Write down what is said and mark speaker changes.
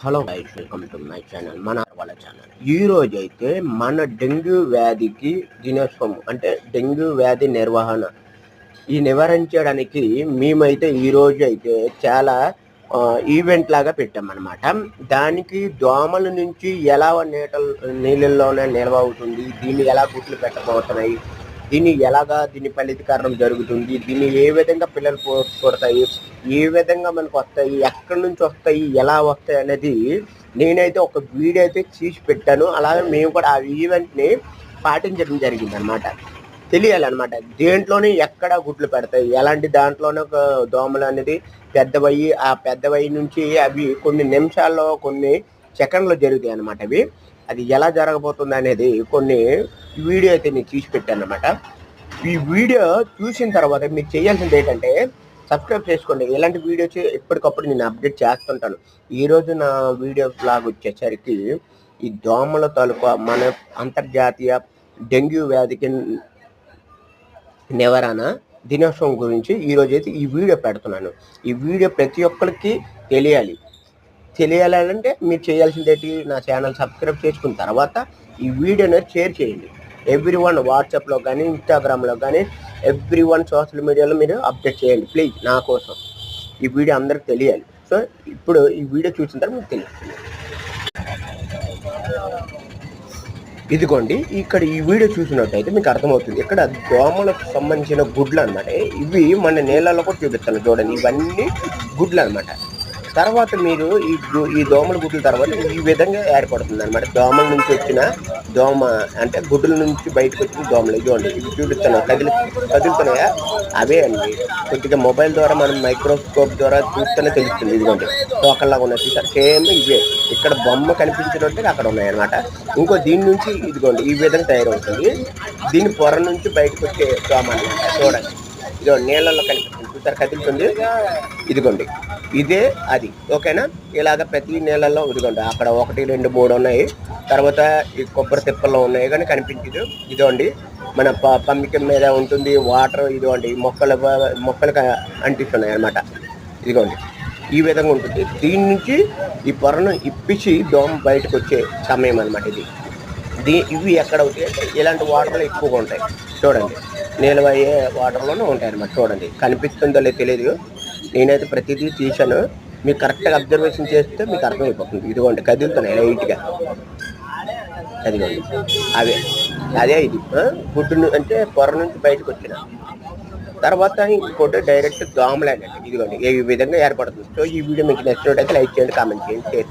Speaker 1: Hello guys, welcome to my channel, మన వాళ్ళ channel. ఈ రోజు అయితే మన డెంగ్యూ వ్యాధికి దినోత్సవం అంటే డెంగ్యూ వ్యాధి నిర్వహణ ఈ నివారించడానికి మేమైతే ఈ రోజు అయితే చాలా ఈవెంట్ లాగా పెట్టామన్నమాట. దానికి దోమల నుంచి ఎలా నీళ్ళల్లోనే నిల్వ అవుతుంది, దీన్ని ఎలా గుట్లు పెట్టబోతున్నాయి, దీని ఫలితీకరణం జరుగుతుంది, దీన్ని ఏ విధంగా పిల్లలు పుడతాయి, ఏ విధంగా మనకు వస్తాయి, ఎక్కడి నుంచి వస్తాయి, ఎలా వస్తాయి అనేది నేనైతే ఒక వీడియో అయితే తీసి పెట్టాను. అలాగే మేము కూడా ఆ ఈవెంట్ని పాటించడం జరిగింది అనమాట. తెలియాలన్నమాట దేంట్లోనే ఎక్కడ గుడ్లు పెడతాయి, ఎలాంటి దాంట్లోనే ఒక దోమలు అనేది పెద్దవయ్యి ఆ పెద్దవయ్యి నుంచి అవి కొన్ని నిమిషాల్లో కొన్ని సెకండ్లో జరుగుతాయి అన్నమాట. అది ఎలా జరగబోతుంది అనేది కొన్ని వీడియో అయితే నేను తీసి పెట్టాను అనమాట. ఈ వీడియో చూసిన తర్వాత మీరు చేయాల్సింది ఏంటంటే సబ్స్క్రైబ్ చేసుకోండి. ఇలాంటి వీడియోస్ ఎప్పటికప్పుడు నేను అప్డేట్ చేస్తుంటాను. ఈరోజు నా వీడియో బ్లాగ్ వచ్చేసరికి ఈ దోమల తాలూకా మన అంతర్జాతీయ డెంగ్యూ వ్యాధికి నివారణ దినోత్సవం గురించి ఈరోజు అయితే ఈ వీడియో పెడుతున్నాను. ఈ వీడియో ప్రతి ఒక్కరికి తెలియాలంటే మీరు చేయాల్సింది ఏంటి, నా ఛానల్ సబ్స్క్రైబ్ చేసుకున్న తర్వాత ఈ వీడియోని షేర్ చేయండి. ఎవ్రీవన్ వాట్సాప్లో కానీ ఇన్స్టాగ్రామ్లో కానీ ఎవ్రీవన్ సోషల్ మీడియాలో మీరు అప్డేట్ చేయండి ప్లీజ్. నా కోసం ఈ వీడియో అందరికి తెలియాలి. సో ఇప్పుడు ఈ వీడియో చూసిన తర్వాత మీకు తెలుస్తుంది. ఇదిగోండి, ఇక్కడ ఈ వీడియో చూసినట్టయితే మీకు అర్థమవుతుంది. ఇక్కడ దోమలకు సంబంధించిన గుడ్లు అనమాట. ఇవి మన నీళ్ళలో కూడా చూపిస్తాను చూడండి. ఇవన్నీ గుడ్లు అనమాట. తర్వాత మీరు ఈ దోమల గుడ్ల తర్వాత ఈ విధంగా ఏర్పడుతుంది అనమాట. దోమల నుంచి వచ్చిన దోమ అంటే గుడ్ల నుంచి బయటకు వచ్చిన దోమలు ఇదిగోండి. ఇవి చూపిస్తాను కదులుతున్నాయా, అవే అండి. కొద్దిగా మొబైల్ ద్వారా మనం మైక్రోస్కోప్ ద్వారా చూస్తేనే తెలుస్తుంది. ఇదిగోండి తోకల్లాగా ఉన్నాయి చూసారు, సేమ్ ఇవే. ఇక్కడ బొమ్మ కనిపించినట్టు అక్కడ ఉన్నాయన్నమాట. ఇంకో దీని నుంచి ఇదిగోండి ఈ విధంగా తయారవుతుంది. దీని పొర నుంచి బయటకు వచ్చే దోమ అనమాట. చూడండి ఇదిగో నీళ్ళల్లో కనిపిస్తుంది చూసారు, కదులుతుంది. ఇదిగోండి ఇదే అది, ఓకేనా. ఇలాగ ప్రతి నీళ్ళల్లో ఇదిగోండి అక్కడ 1, 2, 3 ఉన్నాయి. తర్వాత ఈ కొబ్బరి తిప్పల్లో ఉన్నాయి కానీ కనిపించదు. ఇదిగోండి మన పంపిక మీద ఉంటుంది వాటర్. ఇదిగోండి మొక్కలకు అంటిస్తున్నాయి అన్నమాట. ఇదిగోండి ఈ విధంగా ఉంటుంది. దీని నుంచి ఈ పొరను ఇప్పించి దోమ బయటకు వచ్చే సమయం అనమాట ఇది. ఇవి ఎక్కడ అవుతాయి అంటే ఇలాంటి వాటర్లో ఎక్కువగా ఉంటాయి. చూడండి నిల్వ అయ్యే వాటర్లోనే ఉంటాయి అన్నమాట. చూడండి కనిపిస్తుందో లేదో తెలియదు, నేనైతే ప్రతిదీ తీశాను. మీకు కరెక్ట్గా అబ్జర్వేషన్ చేస్తే మీకు అర్థమైపోతుంది. ఇదిగోండి కదులుతున్నాయి లైట్గా, అదిగోండి అదే ఇది గుడ్డు అంటే పొర నుంచి బయటకు వచ్చిన తర్వాత ఇంకోటి డైరెక్ట్ దోమలేనండి. ఇదిగోండి ఏ విధంగా ఏర్పడుతుంది. సో ఈ వీడియో మీకు నచ్చినట్టయితే లైక్ చేయండి, కామెంట్ చేయండి, షేర్ చేయండి.